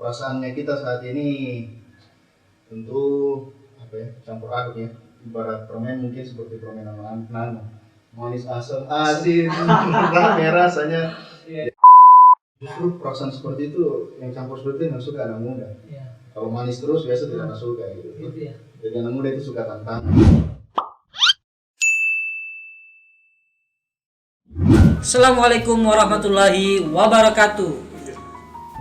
Perasaannya kita saat ini tentu campur aduk ya. Ibarat permen mungkin seperti permen nano, manis asam asin rame rasanya. Justru perasaan seperti itu yang campur seperti itu yang suka anak muda. Kalau manis terus biasa tidak suka gitu. Jadi anak muda itu suka tantangan. Assalamualaikum warahmatullahi wabarakatuh.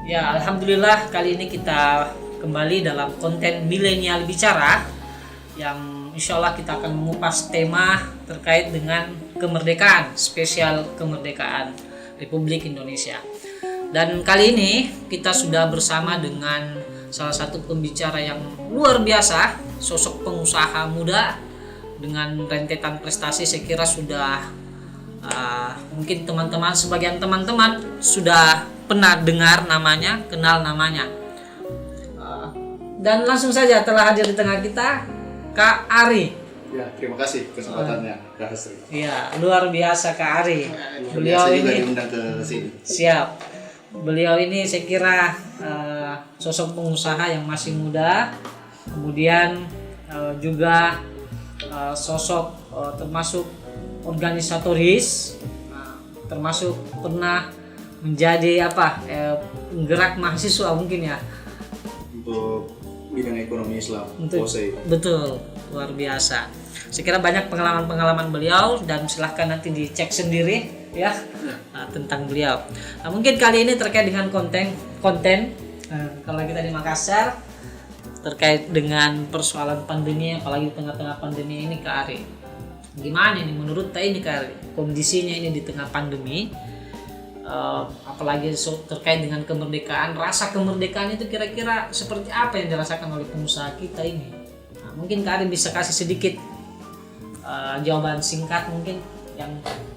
Ya, alhamdulillah kali ini kita kembali dalam konten Milenial Bicara yang insya Allah kita akan mengupas tema terkait dengan kemerdekaan, spesial kemerdekaan Republik Indonesia. Dan kali ini kita sudah bersama dengan salah satu pembicara yang luar biasa, sosok pengusaha muda dengan rentetan prestasi. Saya kira sudah mungkin sebagian teman-teman sudah pernah dengar namanya, kenal namanya. Dan langsung saja telah hadir di tengah kita Kak Ari. Ya, terima kasih kesempatannya Kak Hasri. Iya, luar biasa Kak Ari. Beliau ini juga diundang ke sini. Siap. Beliau ini saya kira sosok pengusaha yang masih muda, kemudian juga sosok termasuk organisatoris, termasuk pernah menjadi penggerak mahasiswa mungkin ya untuk bidang ekonomi Islam. Betul, luar biasa. Saya kira banyak pengalaman beliau dan silahkan nanti dicek sendiri ya tentang beliau. Nah, mungkin kali ini terkait dengan konten kalau kita di Makassar terkait dengan persoalan pandemi, apalagi di tengah-tengah pandemi ini Kak Ari. Gimana ini menurut ini Kak Ari, kondisinya ini di tengah pandemi, apalagi terkait dengan kemerdekaan, rasa kemerdekaan itu kira-kira seperti apa yang dirasakan oleh pengusaha kita ini? Nah, mungkin Kak Ari bisa kasih sedikit jawaban singkat mungkin yang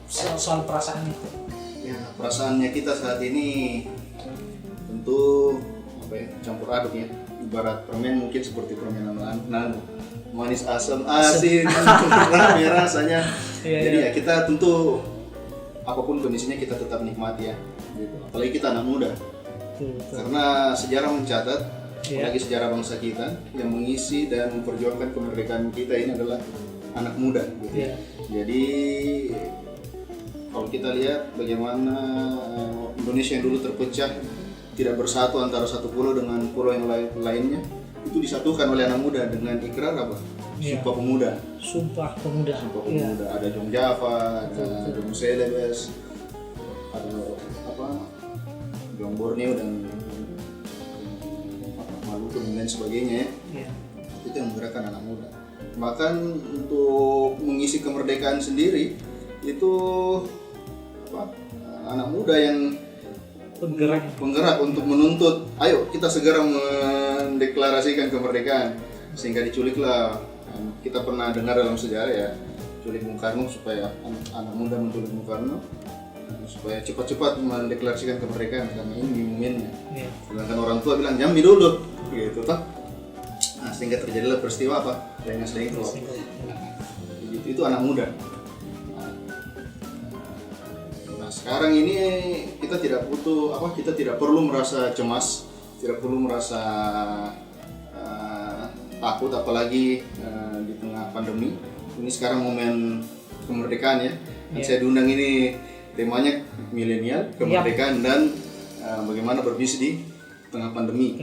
soal perasaan itu. Ya, perasaannya kita saat ini tentu campur aduk ya. Ibarat permen mungkin seperti permen nano, manis asam asin rame rasanya. Jadi ya kita tentu apapun kondisinya kita tetap nikmati ya gitu. Apalagi kita anak muda. Karena sejarah mencatat, apalagi sejarah bangsa kita yang mengisi dan memperjuangkan kemerdekaan kita ini adalah anak muda gitu. Jadi kalau kita lihat bagaimana Indonesia yang dulu terpecah, tidak bersatu antara satu pulau dengan pulau yang lainnya, itu disatukan oleh anak muda dengan ikrar Sumpah Pemuda. Ada Jong Java, ada Jong Celebes, ada Jong Borneo dan Maluku dan lain sebagainya ya. Itu yang menggerakkan anak muda. Bahkan untuk mengisi kemerdekaan sendiri itu anak muda yang penggerak untuk menuntut, ayo kita segera mendeklarasikan kemerdekaan, sehingga diculiklah. Kita pernah dengar dalam sejarah ya, culik Bung Karno, supaya anak muda menculik Bung Karno supaya cepat-cepat mendeklarasikan kemerdekaan karena ini momennya. Sedangkan orang tua bilang jambi dulu gitu toh. Nah, sehingga terjadilah peristiwa Rengas Dengklok. Itu anak muda. Sekarang ini kita tidak perlu merasa cemas, tidak perlu merasa takut, apalagi di tengah pandemi. Ini sekarang momen kemerdekaan ya. Saya diundang ini temanya milenial, kemerdekaan dan bagaimana berbisnis di tengah pandemi.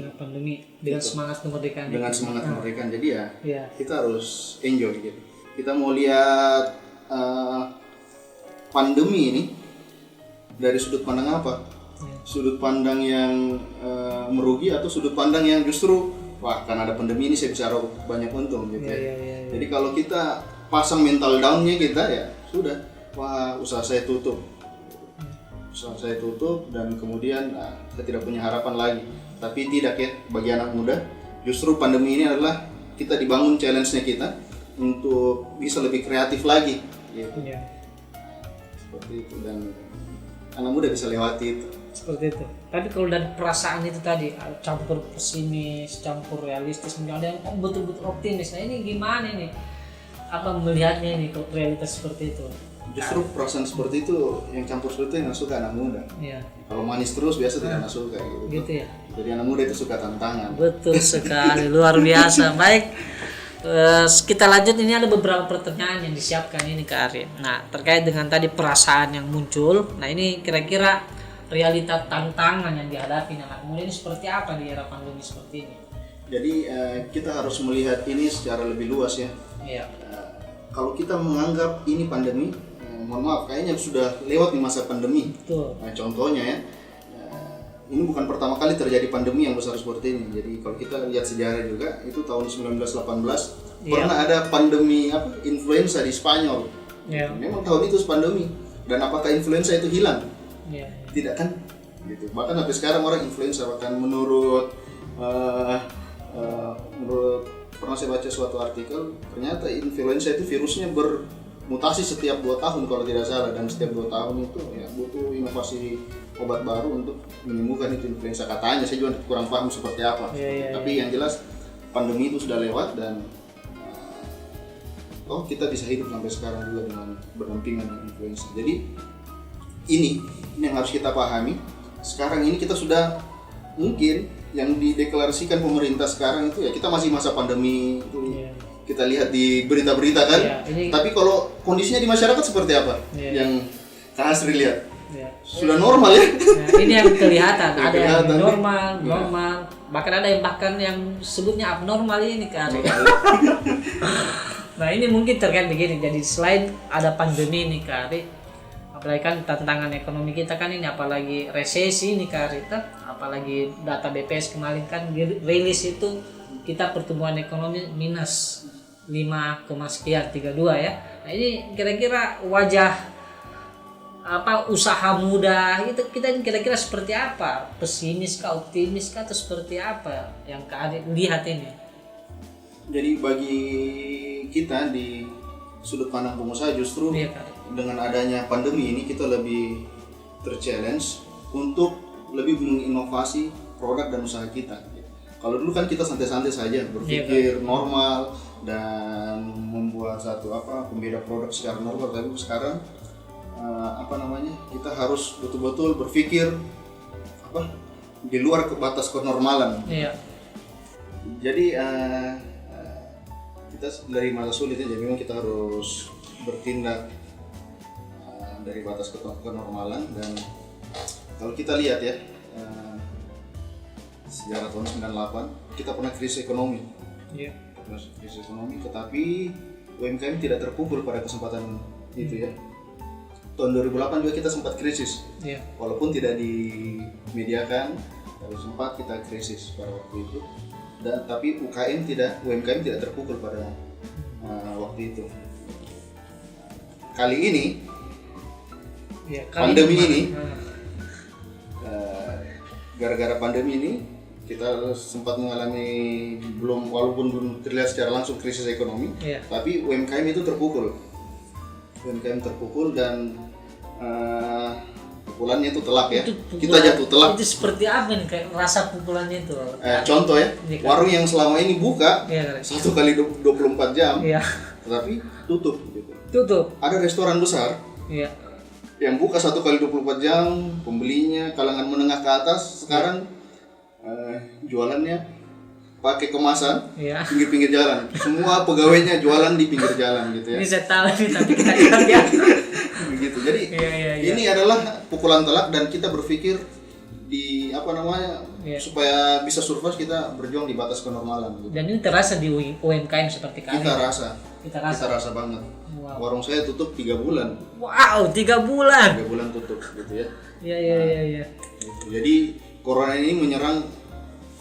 Dengan semangat kemerdekaan. Kemerdekaan. Jadi ya kita harus enjoy gitu. Kita mau lihat pandemi ini dari sudut pandang apa? Sudut pandang yang merugi atau sudut pandang yang justru karena ada pandemi ini saya bisa banyak untung gitu ya. Jadi kalau kita pasang mental down-nya kita ya sudah, usaha saya tutup dan kemudian kita tidak punya harapan lagi. Tapi tidak ya, bagi anak muda justru pandemi ini adalah kita dibangun challenge-nya kita untuk bisa lebih kreatif lagi gitu. Seperti itu, dan anak muda bisa lewati itu. Seperti itu. Tapi kalau dari perasaan itu tadi campur pesimis, campur realistis, ada yang betul-betul optimis. Nah ini gimana nih? Apa melihatnya ini kok realitas seperti itu? Justru perasaan seperti itu yang campur seperti itu yang suka anak muda. Kalau manis terus biasa tidak suka gitu. Gitu ya. Jadi anak muda itu suka tantangan. Betul sekali, luar biasa. Baik, kita lanjut. Ini ada beberapa pertanyaan yang disiapkan ini Kak Ari. Nah, terkait dengan tadi perasaan yang muncul. Nah, ini kira-kira realita tantangan yang dihadapi anak muda ini seperti apa di era pandemi seperti ini? Jadi kita harus melihat ini secara lebih luas ya. Iya. Kalau kita menganggap ini pandemi, mohon maaf, kayaknya sudah lewat nih masa pandemi. Betul. Nah, contohnya ya, ini bukan pertama kali terjadi pandemi yang besar seperti ini. Jadi kalau kita lihat sejarah juga, itu tahun 1918 pernah ada pandemi influenza di Spanyol. Iya. Memang tahun itu pandemi. Dan apakah influenza itu hilang? Iya. Tidak kan? Gitu. Bahkan sampai sekarang orang influenza, bahkan menurut pernah saya baca suatu artikel, ternyata influenza itu virusnya bermutasi setiap 2 tahun kalau tidak salah, dan setiap 2 tahun itu ya butuh inovasi obat baru untuk menyembuhkan itu influenza katanya. Saya juga kurang paham seperti apa. Tapi yang jelas pandemi itu sudah lewat dan kita bisa hidup sampai sekarang juga dengan berdampingan dengan influenza. Jadi ini yang harus kita pahami. Sekarang ini kita sudah mungkin yang dideklarasikan pemerintah sekarang itu ya kita masih masa pandemi itu. Kita lihat di berita-berita kan. Tapi kalau kondisinya di masyarakat seperti apa? Yang Kak Asri lihat sudah normal ya. Ini yang kelihatan. Ada yang normal, bahkan ada yang sebutnya abnormal ini Kak Ari. Nah, ini mungkin terkait begini. Jadi selain ada pandemi ini Kak Ari, apalagi kan tantangan ekonomi kita kan ini, apalagi resesi ini Kak Ari, apalagi data BPS kemarin kan rilis itu kita pertumbuhan ekonomi minus 5,32 ya. Nah, ini kira-kira wajah usaha muda itu kita kira-kira seperti apa? Pesimis kah, optimis kah, atau seperti apa yang Kak Ari lihat ini? Jadi bagi kita di sudut pandang pengusaha justru dengan adanya pandemi ini kita lebih ter-challenge untuk lebih menginovasi produk dan usaha kita. Kalau dulu kan kita santai-santai saja berpikir normal dan membuat satu pembeda produk secara normal, tapi sekarang kita harus betul-betul berpikir di luar batas kenormalan. Jadi kita dari masa sulit ya, jadi memang kita harus bertindak dari batas kenormalan. Dan kalau kita lihat ya, sejarah tahun 98 kita pernah krisis ekonomi. Krisis ekonomi, tetapi UMKM tidak terpukul pada kesempatan itu ya. Tahun 2008 juga kita sempat krisis, walaupun tidak dimediakan, tapi sempat kita krisis pada waktu itu. Tapi UMKM tidak terpukul pada waktu itu. Kali ini, pandemi ini, gara-gara pandemi ini kita sempat mengalami walaupun belum terlihat secara langsung krisis ekonomi, tapi UMKM itu terpukul. UMKM terpukul dan pukulannya itu telak ya. Kita jatuh telak. Itu seperti apa nih kayak rasa pukulannya itu? Contoh ya, warung yang selama ini buka 1 kali 24 jam, tetapi tutup gitu. Ada restoran besar yang buka 1 kali 24 jam, pembelinya kalangan menengah ke atas, sekarang jualannya pakai kemasan pinggir-pinggir jalan. Semua pegawainya jualan di pinggir jalan gitu ya. Ini saya tahu nih, tapi kita kerja. Begitu. Jadi ini adalah pukulan telak dan kita berpikir di supaya bisa survive kita berjuang di batas kenormalan gitu. Dan ini terasa di UMKM seperti kami. Kita rasa banget. Wow. Warung saya tutup 3 bulan. Wow, 3 bulan. 3 bulan tutup gitu ya. Iya. Jadi corona ini menyerang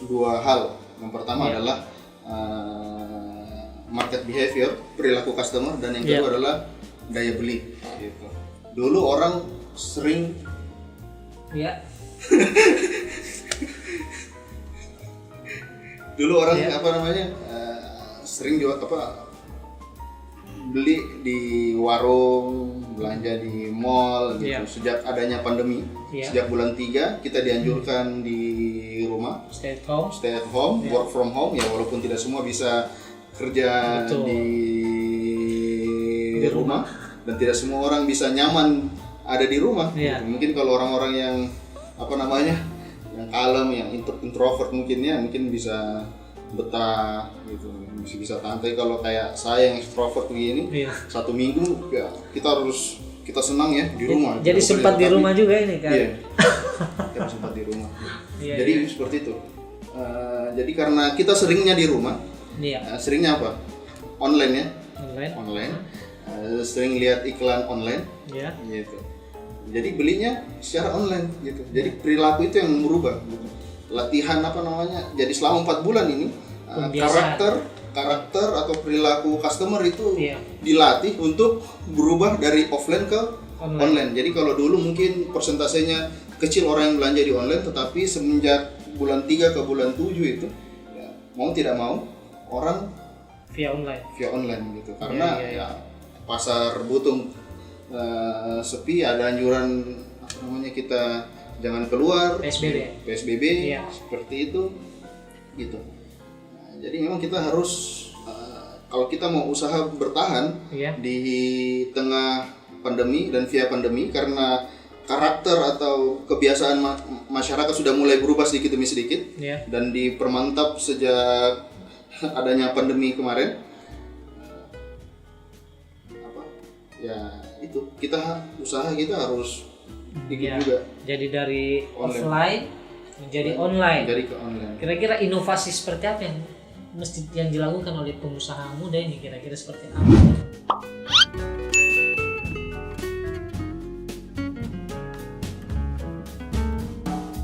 2 hal. Yang pertama adalah market behavior, perilaku customer, dan yang kedua adalah daya beli. Gitu. Dulu orang sering dulu orang sering jual beli di warung, belanja di mall gitu. Sejak adanya pandemi, sejak bulan 3 kita dianjurkan di rumah, stay at home, work from home ya, walaupun tidak semua bisa kerja di rumah dan tidak semua orang bisa nyaman ada di rumah. Gitu. Mungkin kalau orang-orang yang yang kalem, yang introvert mungkin ya, mungkin bisa betah gitu, bisa santai. Kalau kayak saya yang extrovert begini, Iya. 1 minggu ya kita senang ya di rumah. Jadi Tidak sempat boleh, di tapi- rumah juga ini kan. Iya, kita sempat di rumah. Iya, Jadi seperti itu. Jadi karena kita seringnya di rumah, Iya. seringnya apa? Online ya, Online. online. Sering lihat iklan online, Ya. gitu. Jadi belinya secara online gitu. Jadi perilaku itu yang berubah. Gitu. Latihan apa namanya? Jadi selama 4 bulan ini Pembiasaan. karakter atau perilaku customer itu Iya. dilatih untuk berubah dari offline ke Online. online. Jadi kalau dulu mungkin persentasenya kecil orang yang belanja di online, tetapi semenjak bulan 3 ke bulan 7 itu ya, mau tidak mau orang Via online. via online gitu. Karena Iya. ya pasar butuh sepi, ada anjuran apa namanya kita jangan keluar, PSBB Iya. seperti itu gitu. Nah, jadi memang kita harus kalau kita mau usaha bertahan Iya. di tengah pandemi dan via pandemi, karena karakter atau kebiasaan masyarakat sudah mulai berubah sedikit demi sedikit Iya. dan dipermantap sejak adanya pandemi kemarin. Ya itu kita usaha kita harus ikut Iya. juga Jadi dari Online. offline menjadi online. dari ke online. Kira-kira inovasi seperti apa yang mesti yang dilakukan oleh pengusaha muda ini, kira-kira seperti apa?